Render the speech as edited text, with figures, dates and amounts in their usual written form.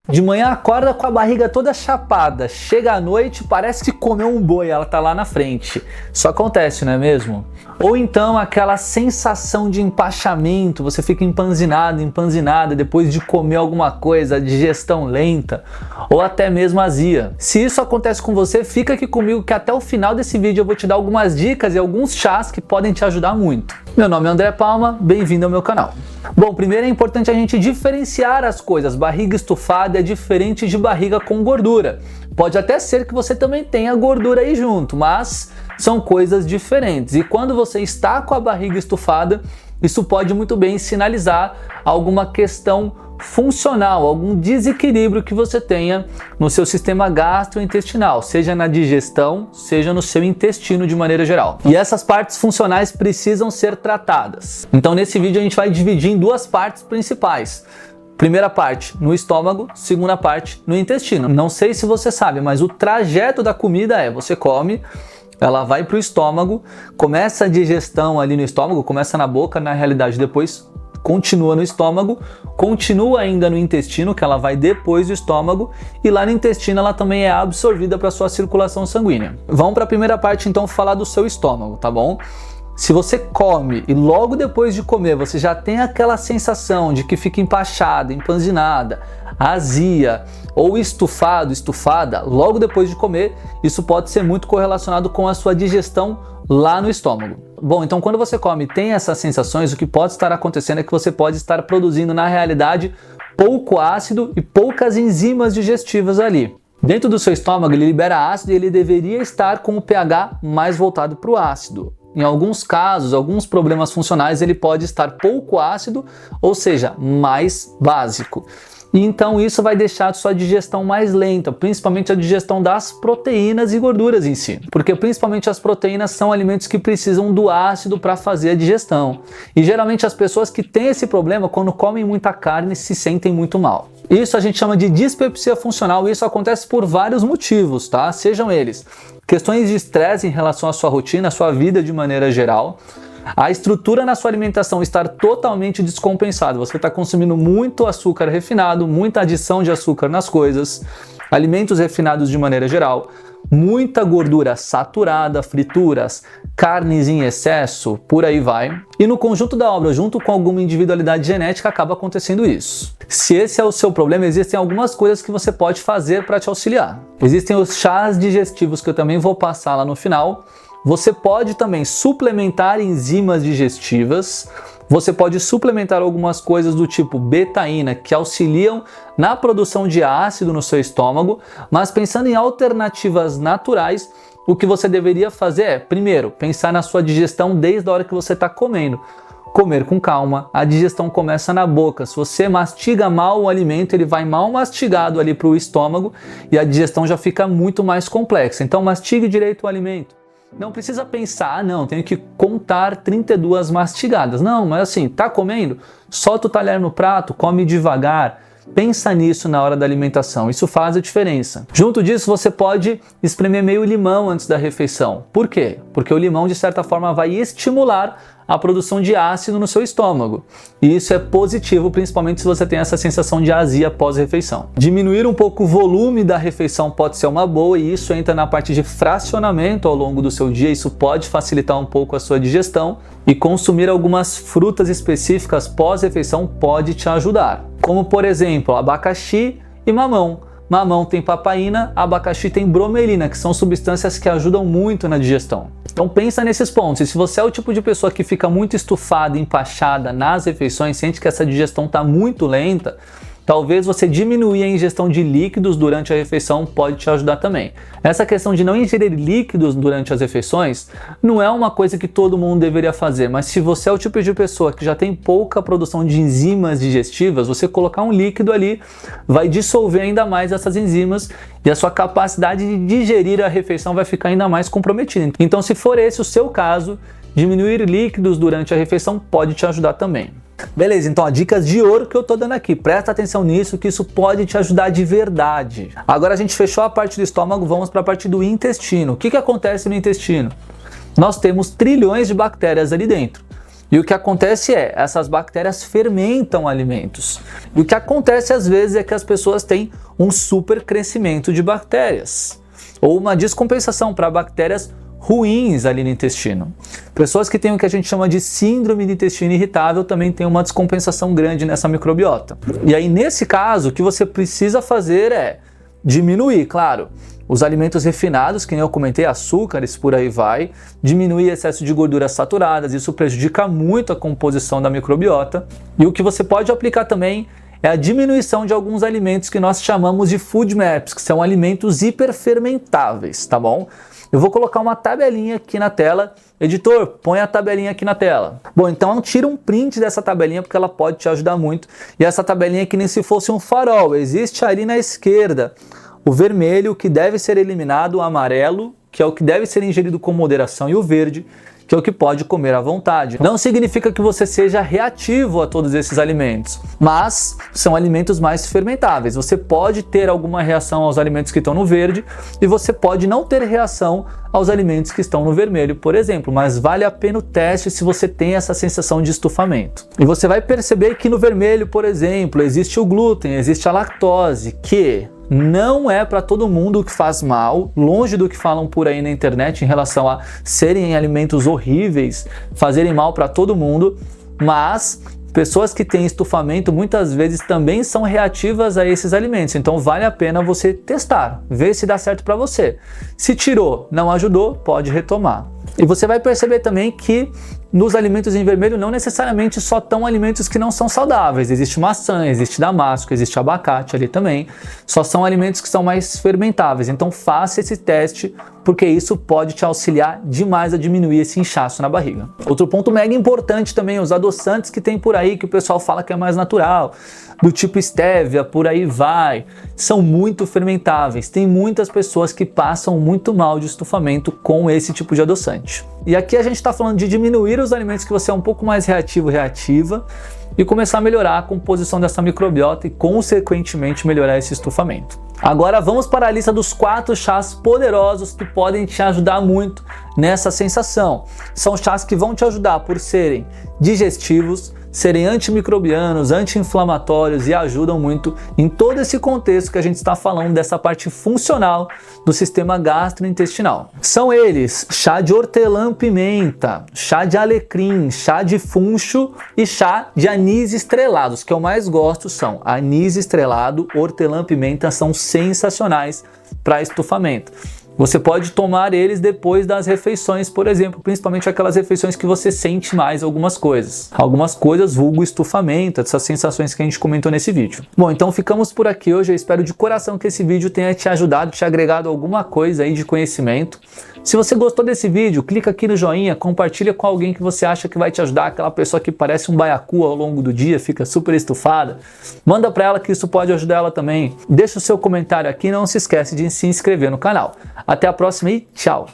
De manhã acorda com a barriga toda chapada, chega à noite, parece que comeu um boi, ela tá lá na frente. Isso acontece, não é mesmo? Ou então aquela sensação de empachamento, você fica empanzinado, empanzinada depois de comer alguma coisa, digestão lenta, ou até mesmo azia. Se isso acontece com você, fica aqui comigo que até o final desse vídeo eu vou te dar algumas dicas e alguns chás que podem te ajudar muito. Meu nome é André Palma, bem-vindo ao meu canal. Bom, primeiro é importante a gente diferenciar as coisas. Barriga estufada é diferente de barriga com gordura. Pode até ser que você também tenha gordura aí junto, mas são coisas diferentes. E quando você está com a barriga estufada, isso pode muito bem sinalizar alguma questão funcional, algum desequilíbrio que você tenha no seu sistema gastrointestinal, seja na digestão, seja no seu intestino de maneira geral. E essas partes funcionais precisam ser tratadas. Então nesse vídeo a gente vai dividir em duas partes principais. Primeira parte no estômago, segunda parte no intestino. Não sei se você sabe, mas o trajeto da comida é: você come, ela vai para o estômago, começa a digestão ali no estômago, começa na boca, na realidade depois continua no estômago, continua ainda no intestino, que ela vai depois do estômago, e lá no intestino ela também é absorvida para sua circulação sanguínea. Vamos para a primeira parte então, falar do seu estômago, tá bom? Se você come e logo depois de comer você já tem aquela sensação de que fica empachada, empanzinada, azia ou estufado, estufada, logo depois de comer, isso pode ser muito correlacionado com a sua digestão lá no estômago. Bom, então quando você come e tem essas sensações, o que pode estar acontecendo é que você pode estar produzindo na realidade pouco ácido e poucas enzimas digestivas ali. Dentro do seu estômago ele libera ácido e ele deveria estar com o pH mais voltado para o ácido. Em alguns casos, alguns problemas funcionais, ele pode estar pouco ácido, ou seja, mais básico. E então isso vai deixar a sua digestão mais lenta, principalmente a digestão das proteínas e gorduras em si. Porque principalmente as proteínas são alimentos que precisam do ácido para fazer a digestão. E geralmente as pessoas que têm esse problema, quando comem muita carne, se sentem muito mal. Isso a gente chama de dispepsia funcional e isso acontece por vários motivos, tá? Sejam eles questões de estresse em relação à sua rotina, à sua vida de maneira geral, a estrutura na sua alimentação estar totalmente descompensada, você está consumindo muito açúcar refinado, muita adição de açúcar nas coisas, alimentos refinados de maneira geral, muita gordura saturada, frituras, carnes em excesso, por aí vai. E no conjunto da obra, junto com alguma individualidade genética, acaba acontecendo isso. Se esse é o seu problema, existem algumas coisas que você pode fazer para te auxiliar. Existem os chás digestivos que eu também vou passar lá no final. Você pode também suplementar enzimas digestivas, você pode suplementar algumas coisas do tipo betaína que auxiliam na produção de ácido no seu estômago, mas pensando em alternativas naturais, o que você deveria fazer é, primeiro, pensar na sua digestão desde a hora que você está comendo. Comer com calma, a digestão começa na boca. Se você mastiga mal o alimento, ele vai mal mastigado ali para o estômago e a digestão já fica muito mais complexa. Então mastigue direito o alimento. Não precisa pensar, não, tenho que contar 32 mastigadas. Não, mas assim, tá comendo? Solta o talher no prato, come devagar. Pensa nisso na hora da alimentação, isso faz a diferença. Junto disso, você pode espremer meio limão antes da refeição. Por quê? Porque o limão, de certa forma, vai estimular a produção de ácido no seu estômago. E isso é positivo, principalmente se você tem essa sensação de azia pós-refeição. Diminuir um pouco o volume da refeição pode ser uma boa e isso entra na parte de fracionamento ao longo do seu dia. Isso pode facilitar um pouco a sua digestão e consumir algumas frutas específicas pós-refeição pode te ajudar. Como, por exemplo, abacaxi e mamão. Mamão tem papaína, abacaxi tem bromelina, que são substâncias que ajudam muito na digestão. Então pensa nesses pontos. E se você é o tipo de pessoa que fica muito estufada, empachada nas refeições, sente que essa digestão está muito lenta, talvez você diminuir a ingestão de líquidos durante a refeição pode te ajudar também. Essa questão de não ingerir líquidos durante as refeições não é uma coisa que todo mundo deveria fazer, mas se você é o tipo de pessoa que já tem pouca produção de enzimas digestivas, você colocar um líquido ali vai dissolver ainda mais essas enzimas e a sua capacidade de digerir a refeição vai ficar ainda mais comprometida. Então, se for esse o seu caso, diminuir líquidos durante a refeição pode te ajudar também. Beleza, então dicas de ouro que eu tô dando aqui, presta atenção nisso que isso pode te ajudar de verdade. Agora a gente fechou a parte do estômago, vamos para a parte do intestino. O que acontece no intestino? Nós temos trilhões de bactérias ali dentro. E o que acontece é, essas bactérias fermentam alimentos. E o que acontece às vezes é que as pessoas têm um super crescimento de bactérias, ou uma descompensação para bactérias ruins ali no intestino. Pessoas que têm o que a gente chama de síndrome do intestino irritável também têm uma descompensação grande nessa microbiota. E aí, nesse caso, o que você precisa fazer é diminuir, claro, os alimentos refinados, que nem eu comentei, açúcares, por aí vai, diminuir excesso de gorduras saturadas, isso prejudica muito a composição da microbiota. E o que você pode aplicar também é a diminuição de alguns alimentos que nós chamamos de food maps, que são alimentos hiperfermentáveis, tá bom? Eu vou colocar uma tabelinha aqui na tela. Editor, põe a tabelinha aqui na tela. Bom, então tira um print dessa tabelinha porque ela pode te ajudar muito. E essa tabelinha é que nem se fosse um farol. Existe ali na esquerda o vermelho, que deve ser eliminado, o amarelo, que é o que deve ser ingerido com moderação, e o verde, que é o que pode comer à vontade. Não significa que você seja reativo a todos esses alimentos, mas são alimentos mais fermentáveis. Você pode ter alguma reação aos alimentos que estão no verde e você pode não ter reação aos alimentos que estão no vermelho, por exemplo, mas vale a pena o teste se você tem essa sensação de estufamento. E você vai perceber que no vermelho, por exemplo, existe o glúten, existe a lactose, que não é para todo mundo que faz mal, longe do que falam por aí na internet em relação a serem alimentos horríveis, fazerem mal para todo mundo, mas pessoas que têm estufamento muitas vezes também são reativas a esses alimentos, então vale a pena você testar, ver se dá certo para você. Se tirou, não ajudou, pode retomar. E você vai perceber também que nos alimentos em vermelho não necessariamente só estão alimentos que não são saudáveis. Existe maçã, existe damasco, existe abacate ali também. Só são alimentos que são mais fermentáveis. Então faça esse teste, porque isso pode te auxiliar demais a diminuir esse inchaço na barriga. Outro ponto mega importante também, os adoçantes que tem por aí, que o pessoal fala que é mais natural, do tipo stevia, por aí vai, são muito fermentáveis. Tem muitas pessoas que passam muito mal de estufamento com esse tipo de adoçante. E aqui a gente está falando de diminuir os alimentos que você é um pouco mais reativo, reativa, e começar a melhorar a composição dessa microbiota e, consequentemente, melhorar esse estufamento. Agora vamos para a lista dos 4 chás poderosos que podem te ajudar muito nessa sensação. São chás que vão te ajudar por serem digestivos, serem antimicrobianos, anti-inflamatórios e ajudam muito em todo esse contexto que a gente está falando dessa parte funcional do sistema gastrointestinal. São eles: chá de hortelã-pimenta, chá de alecrim, chá de funcho e chá de anis estrelado. Os que eu mais gosto são anis estrelado, hortelã-pimenta, são sensacionais para estufamento. Você pode tomar eles depois das refeições, por exemplo, principalmente aquelas refeições que você sente mais algumas coisas. Algumas coisas, vulgo estufamento, essas sensações que a gente comentou nesse vídeo. Bom, então ficamos por aqui hoje. Eu espero de coração que esse vídeo tenha te ajudado, te agregado alguma coisa aí de conhecimento. Se você gostou desse vídeo, clica aqui no joinha, compartilha com alguém que você acha que vai te ajudar, aquela pessoa que parece um baiacu ao longo do dia, fica super estufada. Manda para ela que isso pode ajudar ela também. Deixa o seu comentário aqui e não se esquece de se inscrever no canal. Até a próxima e tchau!